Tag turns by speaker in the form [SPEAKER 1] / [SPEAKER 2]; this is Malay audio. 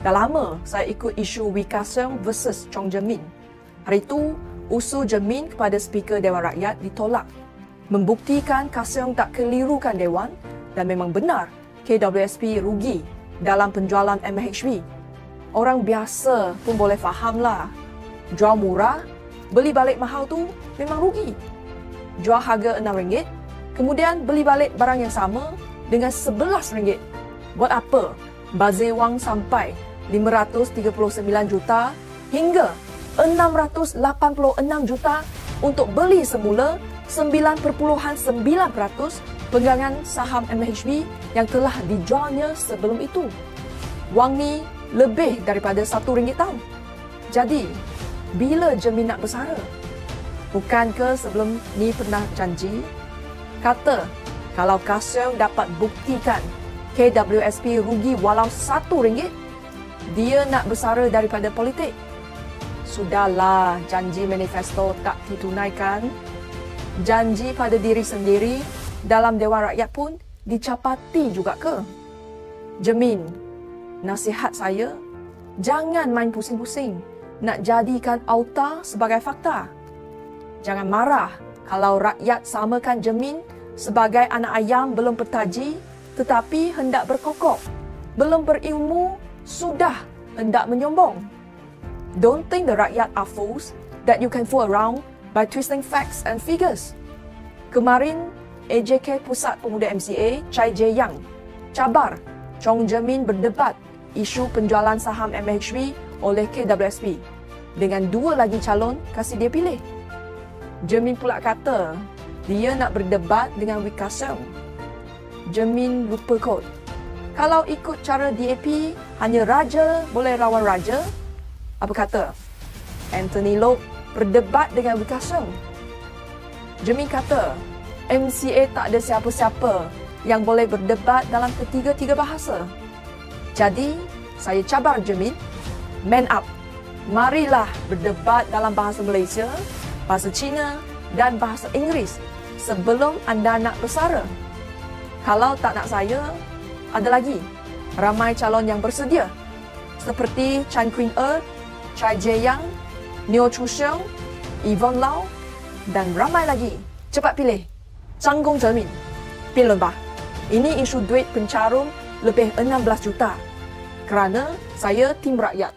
[SPEAKER 1] Dah lama saya ikut isu Wee Ka Siong versus Chong Jemin. Hari itu, usul Jemin kepada Speaker Dewan Rakyat ditolak, membuktikan Ka Siong tak kelirukan Dewan dan memang benar KWSP rugi dalam penjualan MHB. Orang biasa pun boleh fahamlah. Jual murah, beli balik mahal tu memang rugi. Jual harga RM6, kemudian beli balik barang yang sama dengan RM11. Buat apa bazir wang sampai 539 juta hingga 686 juta untuk beli semula 9.9% pegangan saham MHB yang telah dijualnya sebelum itu. Wang ni lebih daripada RM1 tau. Jadi, bila Jemin nak bersara? Bukankah sebelum ni pernah janji? Kata, kalau Ka Siong dapat buktikan KWSP rugi walau RM1, dia nak bersara daripada politik. Sudahlah, janji manifesto tak ditunaikan. Janji pada diri sendiri dalam Dewan Rakyat pun dicapati juga ke? Jemin, nasihat saya, jangan main pusing-pusing nak jadikan auta sebagai fakta. Jangan marah kalau rakyat samakan Jemin sebagai anak ayam belum bertaji tetapi hendak berkokok, belum berilmu, sudah hendak menyombong. Don't think the rakyat are fools that you can fool around by twisting facts and figures. Kemarin, AJK Pusat Pemuda MCA, Chai Jae-yang, cabar Chong Jemin berdebat isu penjualan saham MHB oleh KWSP. Dengan dua lagi calon, kasih dia pilih. Jemin pula kata, dia nak berdebat dengan Wee Ka Siong. Jemin lupa kot. Kalau ikut cara DAP, hanya raja boleh lawan raja. Apa kata? Anthony Loke berdebat dengan Wee Ka Siong. Jemin kata, MCA tak ada siapa-siapa yang boleh berdebat dalam ketiga-tiga bahasa. Jadi, saya cabar Jemin, man up. Marilah berdebat dalam bahasa Malaysia, bahasa Cina dan bahasa Inggeris sebelum anda nak bersara. Kalau tak nak saya, ada lagi ramai calon yang bersedia seperti Chan Queen Chai Jae-yang, Neo Chu Siong, Yvonne Lau dan ramai lagi. Cepat pilih Zhang Gong Jemin. Pilih bah. Ini isu duit pencarum lebih 16 juta. Kerana saya tim rakyat.